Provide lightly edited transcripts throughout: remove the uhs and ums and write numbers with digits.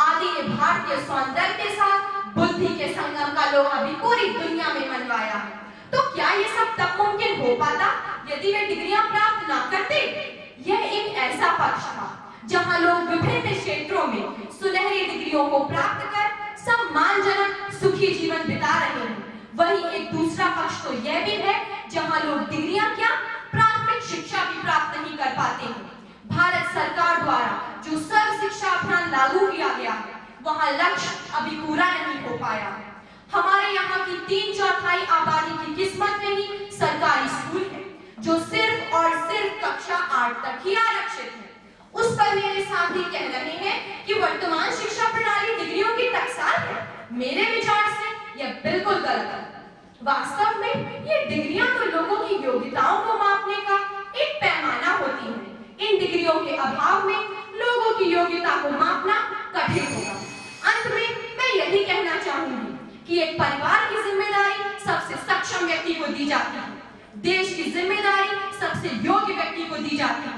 आदि ने भारतीय सौंदर्य के साथ बुद्धि के संगम का लोहा भी पूरी दुनिया में मनवाया है। तो क्या ये सब तब मुमकिन हो पाता यदि वे डिग्रियां प्राप्त ना करते? यह एक ऐसा पक्ष था जहां लोग विभिन्न क्षेत्रों में सुनहरी डिग्रियों को प्राप्त कर सम्मानजनक सुखी जीवन बिता रहे हैं। वहीं एक दूसरा पक्ष तो यह भी है जहां लोग डिग्रियां क्या प्राथमिक शिक्षा भी प्राप्त नहीं कर पाते हैं। भारत सरकार द्वारा जो सर्व शिक्षा अभियान लागू किया गया है, वहां लक्ष्य अभी पूरा नहीं हो पाया। हमारे यहाँ की 3/4 आबादी की किस्मत में ही सरकारी स्कूल है, जो सिर्फ और सिर्फ कक्षा 8 तक ही आरक्षित है। उस पर मेरे साथी कह रहे हैं कि वर्तमान शिक्षा प्रणाली डिग्रियों की टकसाल है। मेरे विचार से यह बिल्कुल गलत है। वास्तव में ये डिग्रियां तो लोगों की योग्यताओं को मापने का एक पैमाना होती है। इन डिग्रियों के अभाव में लोगों की योग्यता को मापना कठिन होगा। अंत में मैं यही कहना चाहूंगी कि एक परिवार की जिम्मेदारी सबसे सक्षम व्यक्ति को दी जाती है, देश की जिम्मेदारी सबसे योग्य व्यक्ति को दी जाती है।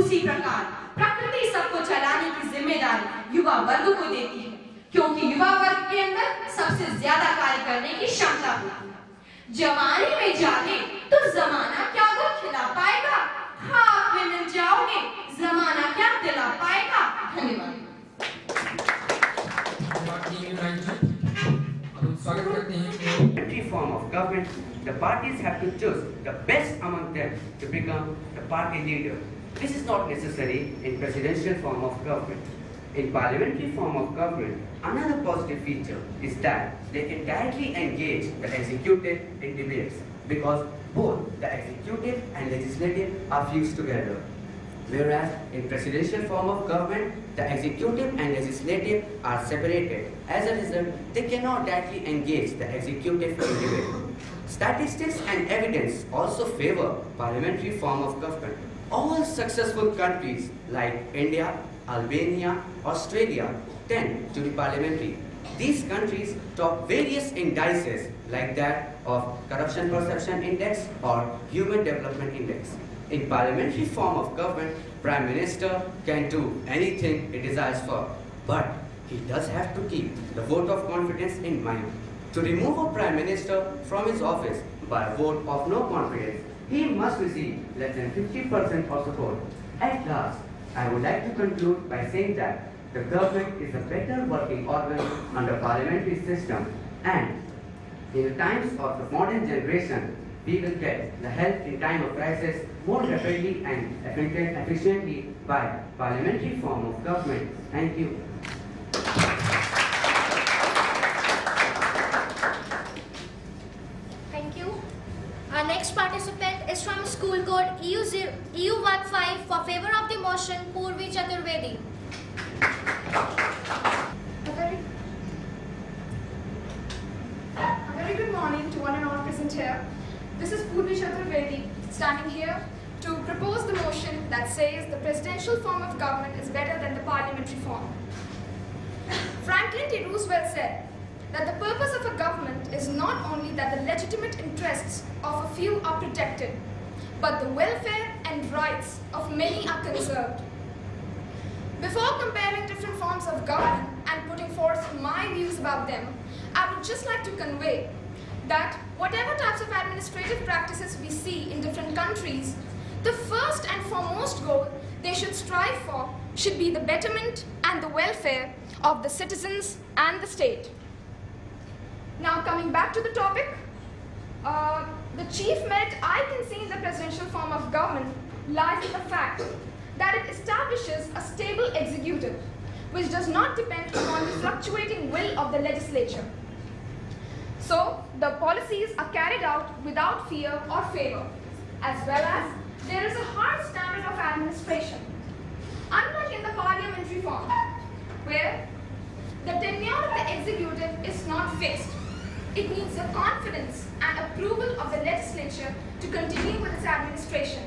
उसी प्रकार प्रकृति सबको चलाने की जिम्मेदारी युवा वर्ग को देती है, क्योंकि युवा वर्ग के अंदर सबसे ज्यादा कार्य करने की क्षमता होती है। जवानी में जागे तो जमाना क्या वो खिला पाएगा, खाक में मिल जाओगे जमाना क्या दिला पाएगा। धन्यवाद। Every form of government, the parties have to choose the best among them to become the party leader. This is not necessary in presidential form of government. In parliamentary form of government, another positive feature is that they can directly engage the executive in debates, because both the executive and legislative are fused together. Whereas in presidential form of government, the executive and legislative are separated. As a result, they cannot directly engage the executive in debate. Statistics and evidence also favor parliamentary form of government. All successful countries like India, Albania, Australia tend to be parliamentary. These countries top various indices like that of Corruption Perception Index or Human Development Index. In parliamentary form of government, Prime Minister can do anything he desires for, but he does have to keep the vote of confidence in mind. To remove a Prime Minister from his office by a vote of no confidence, he must receive less than 50% of support. At last, I would like to conclude by saying that the government is a better working organ under parliamentary system, and in the times of the modern generation, we will get the help in time of crisis more rapidly and efficiently by parliamentary form of government. Thank you. Thank you. Our next participant is from school code EU15 for favor of the motion, Purvi Chaturvedi. A very good morning to one and all present here. This is Purvi Chaturvedi standing here to propose the motion that says the presidential form of government is better than the parliamentary form. Franklin D. Roosevelt said that the purpose of a government is not only that the legitimate interests of a few are protected, but the welfare and rights of many are conserved. Before comparing different forms of government and putting forth my views about them, I would just like to convey that whatever types of administrative practices we see in different countries, the first and foremost goal they should strive for should be the betterment and the welfare of the citizens and the state. Now coming back to the topic, the chief merit I can see in the presidential form of government lies in the fact that it establishes a stable executive which does not depend upon the fluctuating will of the legislature. So, the policies are carried out without fear or favor, as well as there is a hard standard of administration. Unlike in the parliamentary form, where the tenure of the executive is not fixed, it needs the confidence and approval of the legislature to continue with its administration.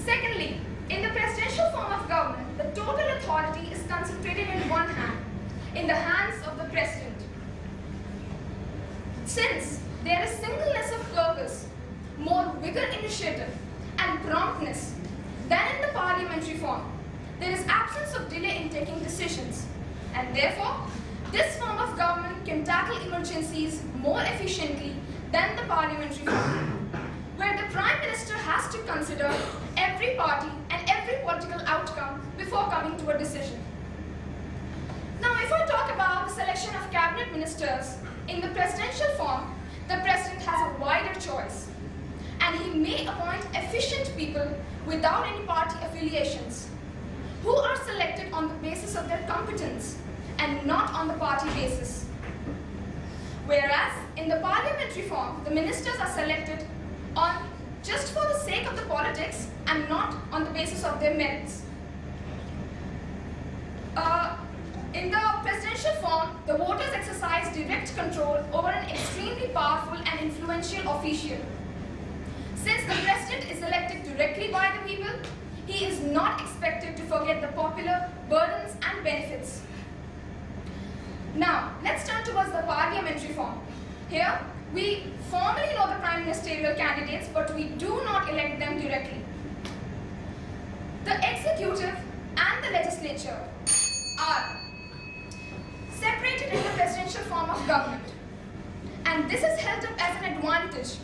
Secondly, in the presidential form of government, the total authority is concentrated in one hand, in the hands of the president. Since there is singleness of purpose, more vigor initiative and promptness than in the parliamentary form, there is absence of delay in taking decisions. and therefore, this form of government can tackle emergencies more efficiently than the parliamentary form, where the Prime Minister has to consider every party and every political outcome before coming to a decision. Now, if I talk about the selection of cabinet ministers, in the presidential form, the president has a wider choice, and he may appoint efficient people without any party affiliations, who are selected on the basis of their competence and not on the party basis. Whereas, in the parliamentary form, the ministers are selected on just for the sake of the politics and not on the basis of their merits. In the presidential form, the voters exercise direct control over an extremely powerful and influential official. Since the president is elected directly by the people, he is not expected to forget the popular burdens and benefits. Now, let's turn towards the parliamentary form. Here, we formally know the prime ministerial candidates, but we do not elect them directly. The executive and the legislature are separated in the presidential form of government. And this is held up as an advantage,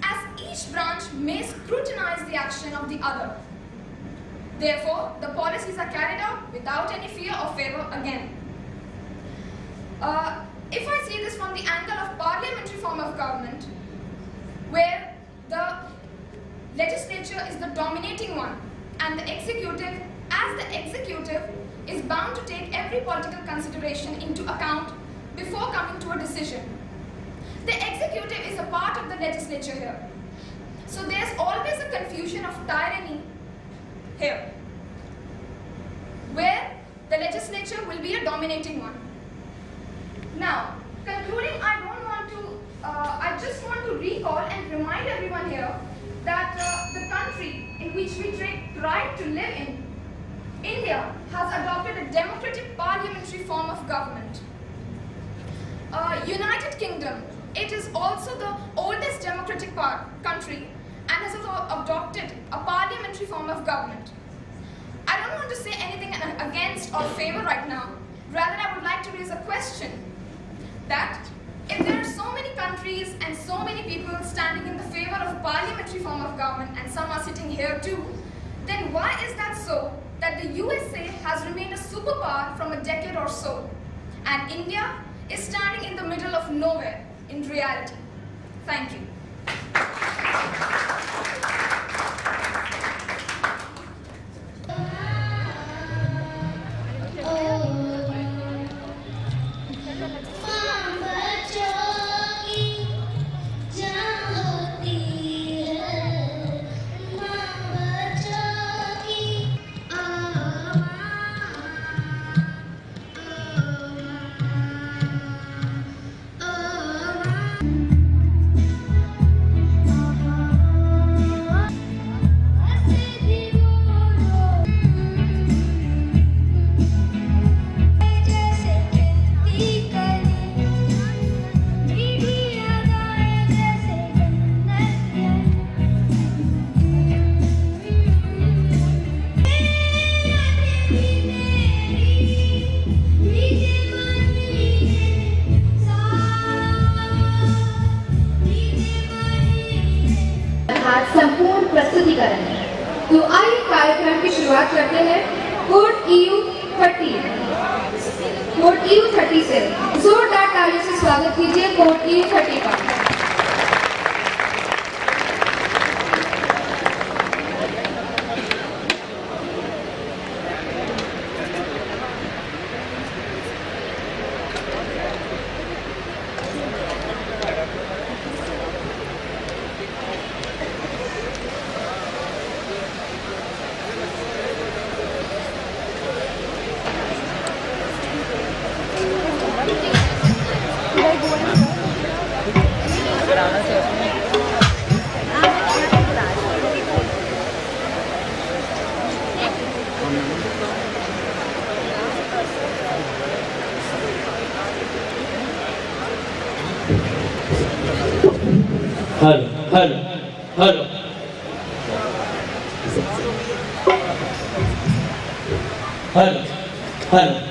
as each branch may scrutinize the action of the other. Therefore, the policies are carried out without any fear or favor again. If I see this from the angle of parliamentary form of government, where the legislature is the dominating one, and the executive, as the executive, is bound to take every political consideration into account before coming to a decision. The executive is a part of the legislature here. So there's always a confusion of tyranny here, where the legislature will be a dominating one. Now, concluding, I just want to recall and remind everyone here that the country in which we take pride to live in, India, has adopted a democratic parliamentary form of government. United Kingdom, it is also the oldest democratic country and has also adopted a parliamentary form of government. I don't want to say anything against or favor right now. Rather, I would like to raise a question that if there are so many countries and so many people standing in the favor of a parliamentary form of government, and some are sitting here too, then why is that so that the USA has remained a superpower from a decade or so, and India is standing in the middle of nowhere in reality? Thank you. संपूर्ण प्रस्तुतिकरण है। तो आइए कार्यक्रम की शुरुआत करते हैं कोड EU30 से। जोरदार तालियों से स्वागत कीजिए कोड EU30 का। Hello hello hello